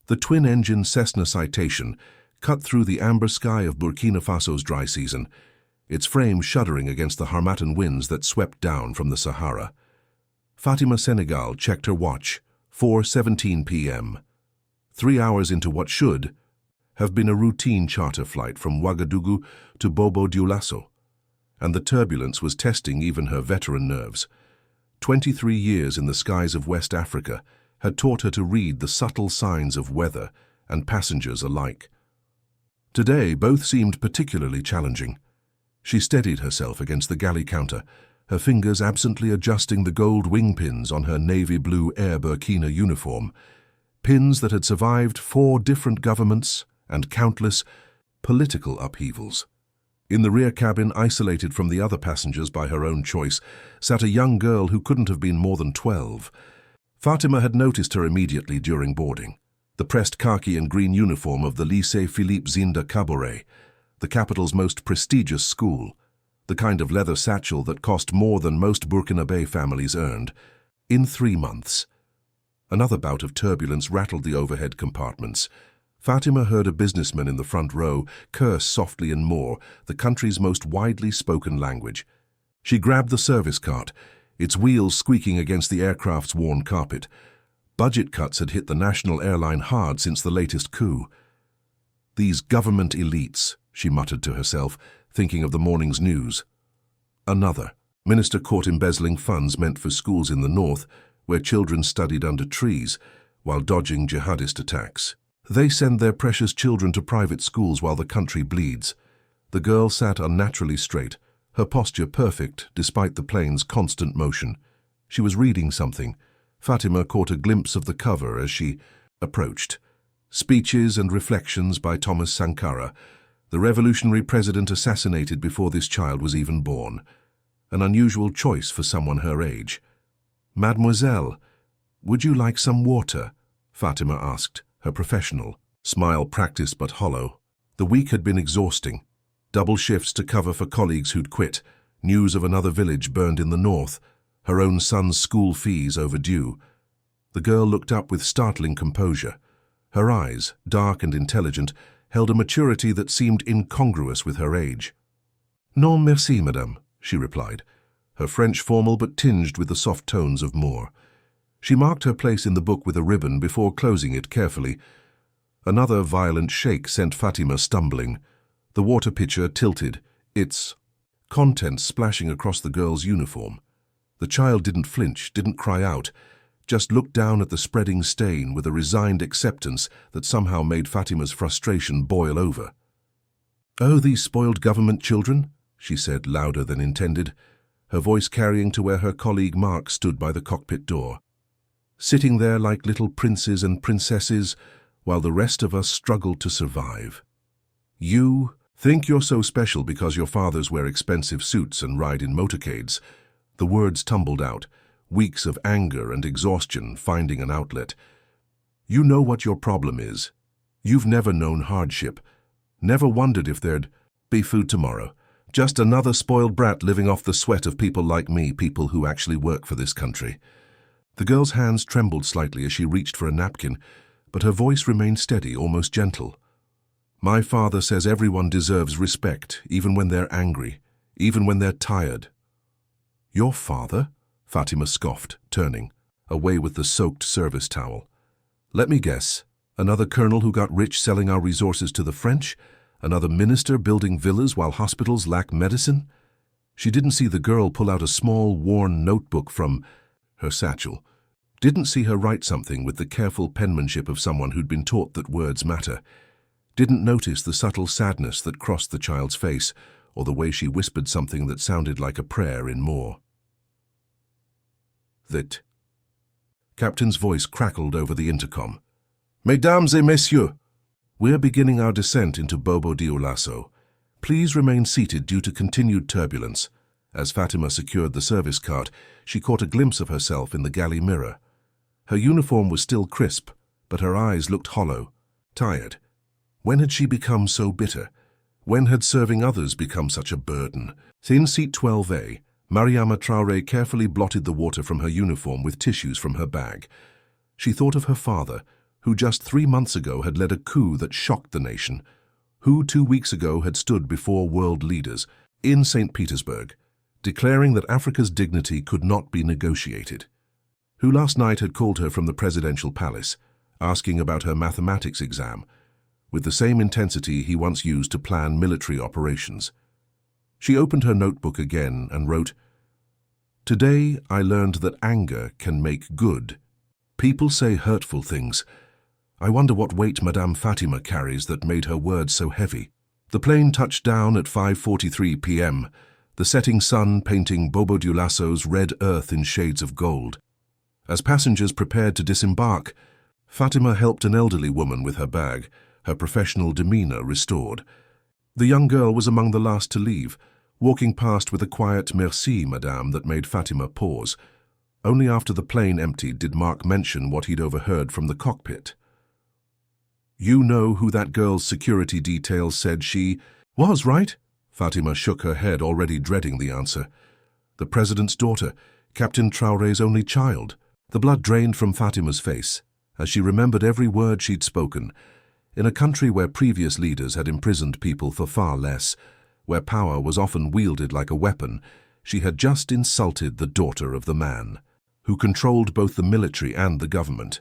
The twin-engine Cessna Citation cut through the amber sky of Burkina Faso's dry season, its frame shuddering against the Harmattan winds that swept down from the Sahara. Fatima Senegal checked her watch, 4:17 p.m. 3 hours into what should have been a routine charter flight from Ouagadougou to Bobo Dioulasso, and the turbulence was testing even her veteran nerves. 23 years in the skies of West Africa had taught her to read the subtle signs of weather and passengers alike. Today, both seemed particularly challenging. She steadied herself against the galley counter, her fingers absently adjusting the gold wing pins on her navy blue Air Burkina uniform, pins that had survived 4 different governments and countless political upheavals. In the rear cabin, isolated from the other passengers by her own choice, sat a young girl who couldn't have been more than 12. Fatima had noticed her immediately during boarding. The pressed khaki and green uniform of the Lycée Philippe Zinda Caboret, the capital's most prestigious school, the kind of leather satchel that cost more than most Burkinabe families earned, in 3 months. Another bout of turbulence rattled the overhead compartments. Fatima heard a businessman in the front row curse softly in Moor, the country's most widely spoken language. She grabbed the service cart, its wheels squeaking against the aircraft's worn carpet. Budget cuts had hit the national airline hard since the latest coup. These government elites, she muttered to herself, thinking of the morning's news. Another minister caught embezzling funds meant for schools in the north, where children studied under trees, while dodging jihadist attacks. They send their precious children to private schools while the country bleeds. The girl sat unnaturally straight, her posture perfect despite the plane's constant motion. She was reading something. Fatima caught a glimpse of the cover as she approached. Speeches and Reflections by Thomas Sankara, the revolutionary president assassinated before this child was even born. An unusual choice for someone her age. "Mademoiselle, would you like some water?" Fatima asked, her professional smile practiced but hollow. The week had been exhausting. Double shifts to cover for colleagues who'd quit, news of another village burned in the north, her own son's school fees overdue. The girl looked up with startling composure. Her eyes, dark and intelligent, held a maturity that seemed incongruous with her age. "Non merci, madame," she replied, her French formal but tinged with the soft tones of Moor. She marked her place in the book with a ribbon before closing it carefully. Another violent shake sent Fatima stumbling. The water pitcher tilted, its contents splashing across the girl's uniform. The child didn't flinch, didn't cry out, just looked down at the spreading stain with a resigned acceptance that somehow made Fatima's frustration boil over. "Oh, these spoiled government children," she said, louder than intended, her voice carrying to where her colleague Mark stood by the cockpit door. "Sitting there like little princes and princesses, while the rest of us struggled to survive. You think you're so special because your fathers wear expensive suits and ride in motorcades." The words tumbled out, weeks of anger and exhaustion finding an outlet. "You know what your problem is. You've never known hardship, never wondered if there'd be food tomorrow. Just another spoiled brat living off the sweat of people like me, people who actually work for this country." The girl's hands trembled slightly as she reached for a napkin, but her voice remained steady, almost gentle. "My father says everyone deserves respect, even when they're angry, even when they're tired." "Your father?" Fatima scoffed, turning, away with the soaked service towel. "Let me guess, another colonel who got rich selling our resources to the French? Another minister building villas while hospitals lack medicine?" She didn't see the girl pull out a small, worn notebook from her satchel. Didn't see her write something with the careful penmanship of someone who'd been taught that words matter. Didn't notice the subtle sadness that crossed the child's face, or the way she whispered something that sounded like a prayer in Moor. "That." Captain's voice crackled over the intercom. "Mesdames et messieurs, we're beginning our descent into Bobo Dioulasso. Please remain seated due to continued turbulence." As Fatima secured the service cart, she caught a glimpse of herself in the galley mirror. Her uniform was still crisp, but her eyes looked hollow, tired. When had she become so bitter? When had serving others become such a burden? In seat 12A, Mariama Traoré carefully blotted the water from her uniform with tissues from her bag. She thought of her father, who just 3 months ago had led a coup that shocked the nation, who 2 weeks ago had stood before world leaders in St. Petersburg, declaring that Africa's dignity could not be negotiated, who last night had called her from the presidential palace, asking about her mathematics exam, with the same intensity he once used to plan military operations. She opened her notebook again and wrote, "Today I learned that anger can make good. People say hurtful things. I wonder what weight Madame Fatima carries that made her words so heavy." The plane touched down at 5:43 p.m., the setting sun painting Bobo Dioulasso's red earth in shades of gold. As passengers prepared to disembark, Fatima helped an elderly woman with her bag, her professional demeanor restored. The young girl was among the last to leave, walking past with a quiet "Merci, madame" that made Fatima pause. Only after the plane emptied did Mark mention what he'd overheard from the cockpit. "You know who that girl's security detail said she was, right?" Fatima shook her head, already dreading the answer. "The president's daughter, Captain Traoré's only child." The blood drained from Fatima's face as she remembered every word she'd spoken. In a country where previous leaders had imprisoned people for far less, where power was often wielded like a weapon, she had just insulted the daughter of the man who controlled both the military and the government.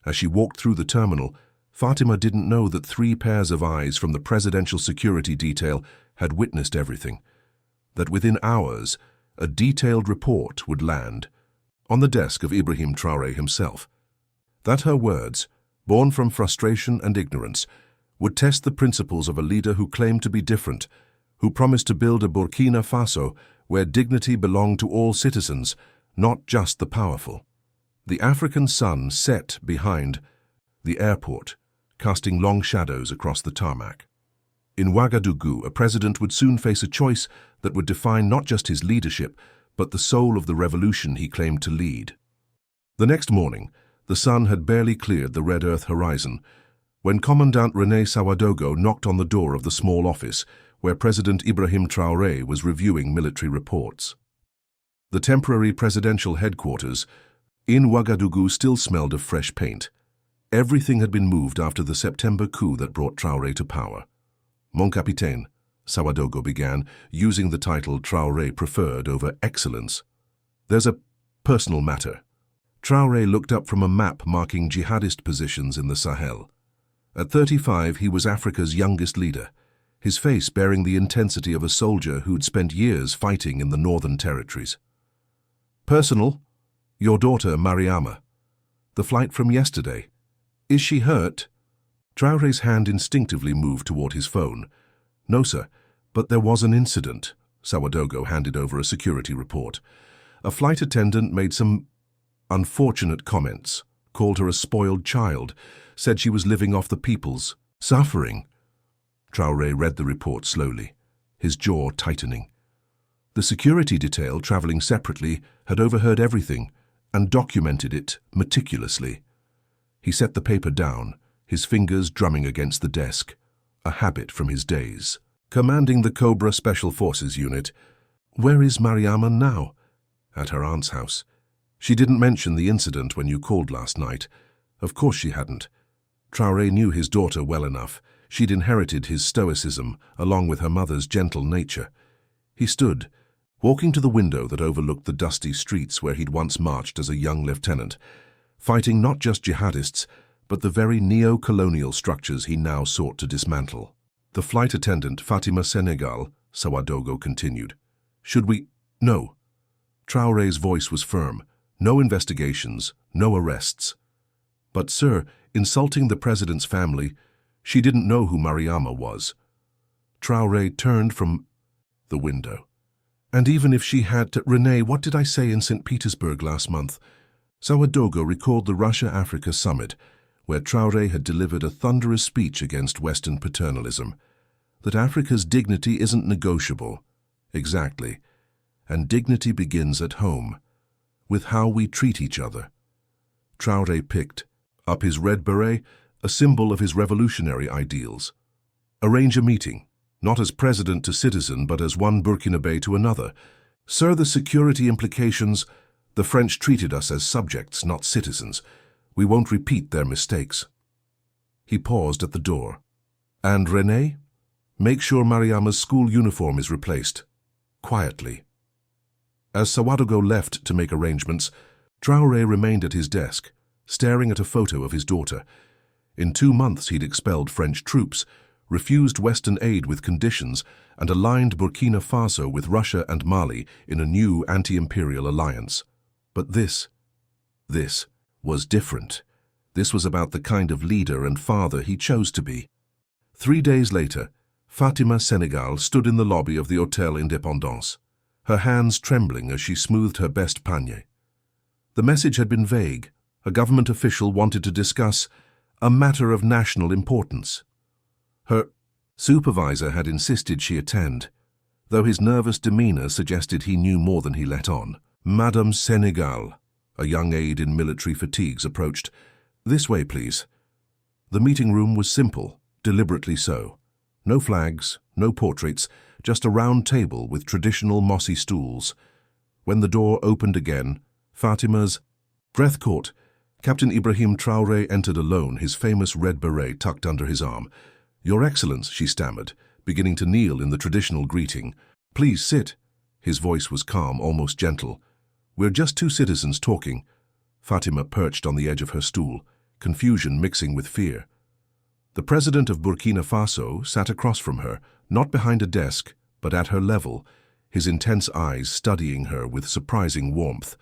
As she walked through the terminal, Fatima didn't know that 3 pairs of eyes from the presidential security detail had witnessed everything, that within hours a detailed report would land on the desk of Ibrahim Traoré himself, that her words, born from frustration and ignorance, would test the principles of a leader who claimed to be different, who promised to build a Burkina Faso where dignity belonged to all citizens, not just the powerful. The African sun set behind the airport, casting long shadows across the tarmac. In Ouagadougou, a president would soon face a choice that would define not just his leadership, but the soul of the revolution he claimed to lead. The next morning, the sun had barely cleared the red earth horizon when Commandant René Sawadogo knocked on the door of the small office where President Ibrahim Traoré was reviewing military reports. The temporary presidential headquarters in Ouagadougou still smelled of fresh paint. Everything had been moved after the September coup that brought Traoré to power. "Mon capitaine," Sawadogo began, using the title Traoré preferred over excellence. "There's a personal matter." Traoré looked up from a map marking jihadist positions in the Sahel. At 35, he was Africa's youngest leader, his face bearing the intensity of a soldier who'd spent years fighting in the northern territories. "Personal? Your daughter, Mariama. The flight from yesterday. Is she hurt?" Traoré's hand instinctively moved toward his phone. "No, sir, but there was an incident." Sawadogo handed over a security report. "A flight attendant made some unfortunate comments, called her a spoiled child, said she was living off the people's suffering." Traoré read the report slowly, his jaw tightening. The security detail, traveling separately, had overheard everything and documented it meticulously. He set the paper down, his fingers drumming against the desk, a habit from his days. "Commanding the Cobra Special Forces Unit. Where is Mariama now?" "At her aunt's house. She didn't mention the incident when you called last night." Of course she hadn't. Traoré knew his daughter well enough. She'd inherited his stoicism, along with her mother's gentle nature. He stood, walking to the window that overlooked the dusty streets where he'd once marched as a young lieutenant, fighting not just jihadists, but the very neo-colonial structures he now sought to dismantle. "The flight attendant, Fatima Senegal," Sawadogo continued. "Should we—" "No." Traoré's voice was firm. "No investigations, no arrests." "But, sir, insulting the president's family, she didn't know who Mariama was." Traoré turned from the window. "And even if she had to— René, what did I say in St. Petersburg last month?" Sawadogo recalled the Russia-Africa summit, where Traoré had delivered a thunderous speech against Western paternalism. That Africa's dignity isn't negotiable. Exactly. And dignity begins at home, with how we treat each other. Traoré picked up his red beret, a symbol of his revolutionary ideals. "Arrange a meeting, not as president to citizen, but as one Burkinabe to another. Sir, the security implications— the French treated us as subjects, not citizens. We won't repeat their mistakes." He paused at the door. "And René? Make sure Mariama's school uniform is replaced." Quietly. As Sawadogo left to make arrangements, Traoré remained at his desk, staring at a photo of his daughter. In 2 months he'd expelled French troops, refused Western aid with conditions, and aligned Burkina Faso with Russia and Mali in a new anti-imperial alliance. But this was different. This was about the kind of leader and father he chose to be. 3 days later, Fatima Senegal stood in the lobby of the Hôtel Indépendance, her hands trembling as she smoothed her best pagne. The message had been vague. A government official wanted to discuss a matter of national importance. Her supervisor had insisted she attend, though his nervous demeanor suggested he knew more than he let on. Madame Senegal, a young aide in military fatigues, approached. "This way, please." The meeting room was simple, deliberately so. No flags, no portraits, just a round table with traditional mossy stools. When the door opened again, Fatima's breath caught. Captain Ibrahim Traoré entered alone, his famous red beret tucked under his arm. "Your Excellence," she stammered, beginning to kneel in the traditional greeting. "Please sit." His voice was calm, almost gentle. "We're just 2 citizens talking." Fatima perched on the edge of her stool, confusion mixing with fear. The President of Burkina Faso sat across from her, not behind a desk, but at her level, his intense eyes studying her with surprising warmth.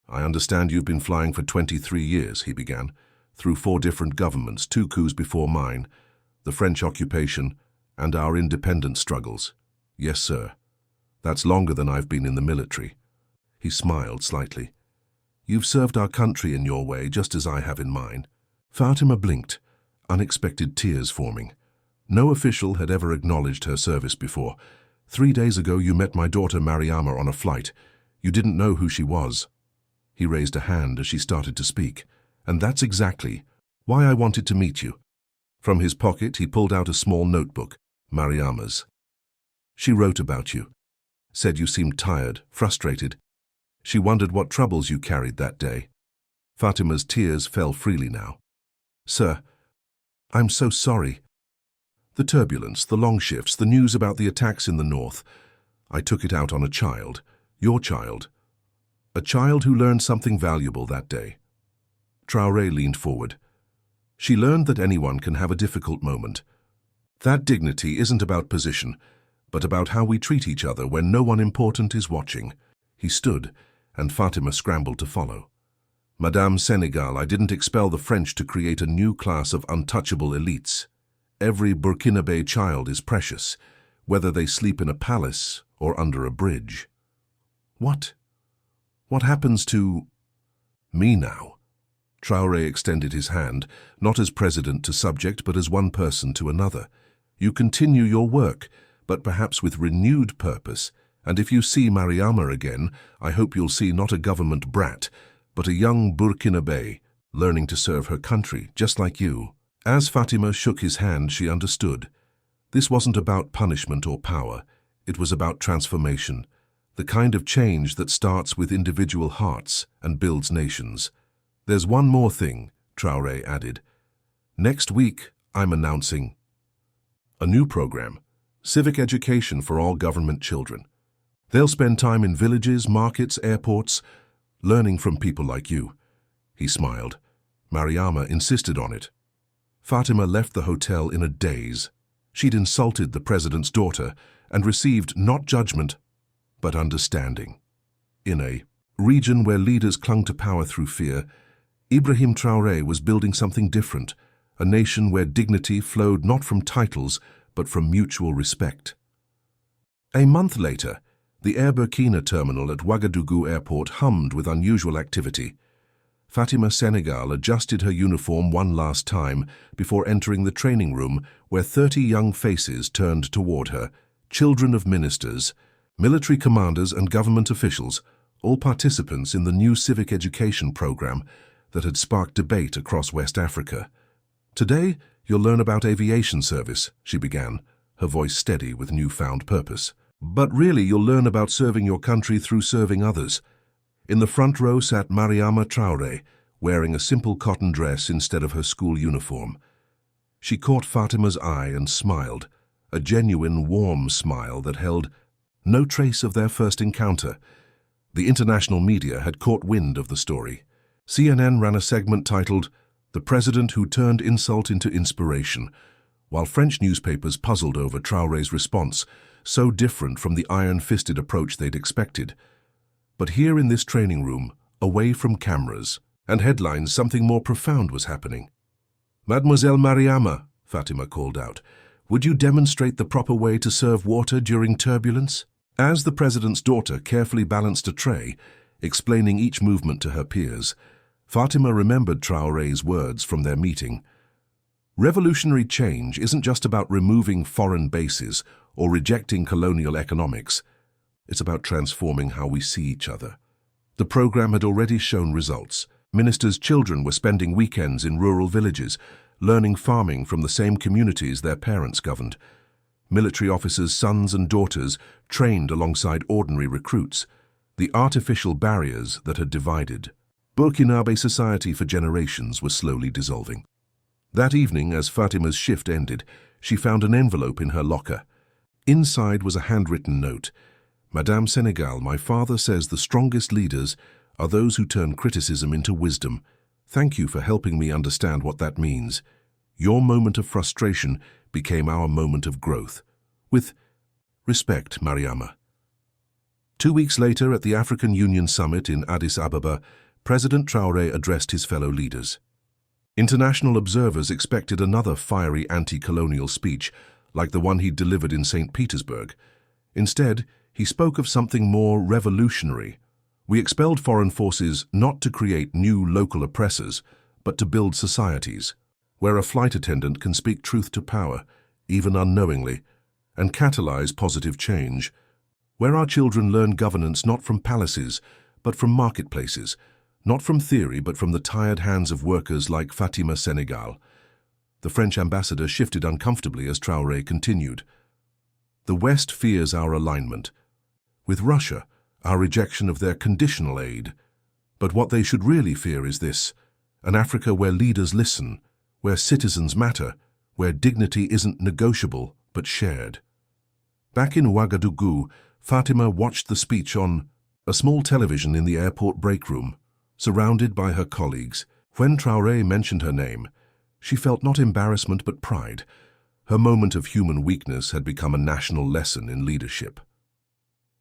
"I understand you've been flying for 23 years, he began, "through 4 different governments, 2 coups before mine, the French occupation, and our independence struggles." "Yes, sir. That's longer than I've been in the military." He smiled slightly. "You've served our country in your way, just as I have in mine." Fatima blinked, unexpected tears forming. No official had ever acknowledged her service before. "3 days ago you met my daughter Mariama on a flight. You didn't know who she was." He raised a hand as she started to speak. "And that's exactly why I wanted to meet you." From his pocket he pulled out a small notebook, Mariama's. "She wrote about you. Said you seemed tired, frustrated. She wondered what troubles you carried that day." Fatima's tears fell freely now. "Sir, I'm so sorry. The turbulence, the long shifts, the news about the attacks in the north. I took it out on a child, your child. A child who learned something valuable that day." Traoré leaned forward. "She learned that anyone can have a difficult moment. That dignity isn't about position, but about how we treat each other when no one important is watching." He stood, and Fatima scrambled to follow. "Madame Senegal, I didn't expel the French to create a new class of untouchable elites. Every Burkinabe child is precious, whether they sleep in a palace or under a bridge." What happens to me now?" Traoré extended his hand, not as president to subject, but as one person to another. "You continue your work, but perhaps with renewed purpose, and if you see Mariama again, I hope you'll see not a government brat, but a young Burkinabe, learning to serve her country, just like you." As Fatima shook his hand, she understood. This wasn't about punishment or power. It was about transformation, the kind of change that starts with individual hearts and builds nations. "There's one more thing," Traoré added. "Next week, I'm announcing a new program, civic education for all government children. They'll spend time in villages, markets, airports, learning from people like you." He smiled. Mariama insisted on it. Fatima left the hotel in a daze. She'd insulted the president's daughter and received not judgment, but understanding. In a region where leaders clung to power through fear, Ibrahim Traoré was building something different, a nation where dignity flowed not from titles, but from mutual respect. A month later, the Air Burkina terminal at Ouagadougou Airport hummed with unusual activity. Fatima Senegal adjusted her uniform one last time before entering the training room where 30 young faces turned toward her, children of ministers, military commanders and government officials, all participants in the new civic education program that had sparked debate across West Africa. "Today, you'll learn about aviation service," she began, her voice steady with newfound purpose. "But really, you'll learn about serving your country through serving others." In the front row sat Mariama Traoré, wearing a simple cotton dress instead of her school uniform. She caught Fatima's eye and smiled, a genuine, warm smile that held no trace of their first encounter. The international media had caught wind of the story. CNN ran a segment titled, "The President Who Turned Insult into Inspiration," while French newspapers puzzled over Traoré's response, so different from the iron-fisted approach they'd expected. But here in this training room, away from cameras and headlines, something more profound was happening. "Mademoiselle Mariama," Fatima called out, "would you demonstrate the proper way to serve water during turbulence?" As the president's daughter carefully balanced a tray, explaining each movement to her peers, Fatima remembered Traoré's words from their meeting. Revolutionary change isn't just about removing foreign bases or rejecting colonial economics. It's about transforming how we see each other. The program had already shown results. Ministers' children were spending weekends in rural villages, learning farming from the same communities their parents governed. Military officers' sons and daughters trained alongside ordinary recruits. The artificial barriers that had divided Burkinabe society for generations were slowly dissolving. That evening, as Fatima's shift ended, she found an envelope in her locker. Inside was a handwritten note. "Madame Senegal, my father says the strongest leaders are those who turn criticism into wisdom. Thank you for helping me understand what that means. Your moment of frustration became our moment of growth. With respect, Mariama." 2 weeks later, at the African Union Summit in Addis Ababa, President Traoré addressed his fellow leaders. International observers expected another fiery anti-colonial speech, like the one he'd delivered in St. Petersburg. Instead, he spoke of something more revolutionary. "We expelled foreign forces not to create new local oppressors, but to build societies, where a flight attendant can speak truth to power, even unknowingly, and catalyze positive change, where our children learn governance not from palaces, but from marketplaces, not from theory, but from the tired hands of workers like Fatima Senegal." The French ambassador shifted uncomfortably as Traoré continued. "The West fears our alignment. With Russia, our rejection of their conditional aid. But what they should really fear is this: an Africa where leaders listen, where citizens matter, where dignity isn't negotiable but shared." Back in Ouagadougou, Fatima watched the speech on a small television in the airport break room, surrounded by her colleagues. When Traoré mentioned her name, she felt not embarrassment but pride. Her moment of human weakness had become a national lesson in leadership.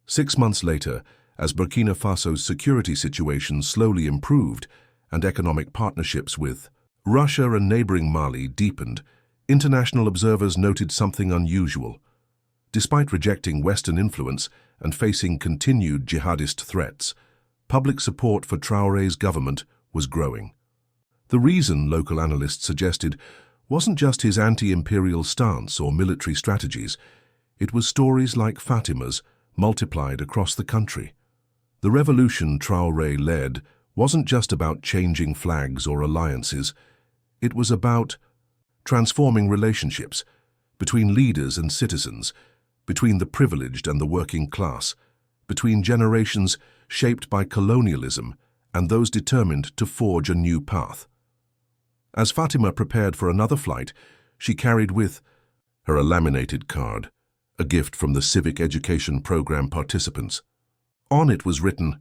6 months later, as Burkina Faso's security situation slowly improved and economic partnerships with Russia and neighboring Mali deepened, international observers noted something unusual. Despite rejecting Western influence and facing continued jihadist threats, public support for Traoré's government was growing. The reason, local analysts suggested, wasn't just his anti-imperial stance or military strategies. It was stories like Fatima's multiplied across the country. The revolution Traoré led wasn't just about changing flags or alliances. It was about transforming relationships between leaders and citizens, between the privileged and the working class, between generations shaped by colonialism and those determined to forge a new path. As Fatima prepared for another flight, she carried with her a laminated card, a gift from the civic education program participants. On it was written,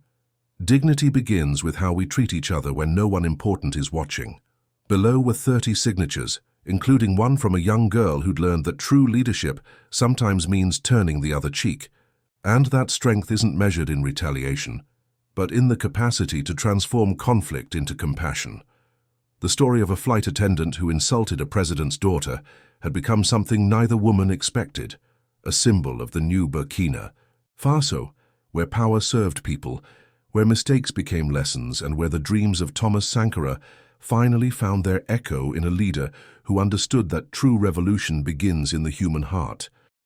"Dignity begins with how we treat each other when no one important is watching." Below were 30 signatures, including one from a young girl who'd learned that true leadership sometimes means turning the other cheek, and that strength isn't measured in retaliation, but in the capacity to transform conflict into compassion. The story of a flight attendant who insulted a president's daughter had become something neither woman expected, a symbol of the new Burkina Faso, where power served people, where mistakes became lessons, and where the dreams of Thomas Sankara finally found their echo in a leader who understood that true revolution begins in the human heart.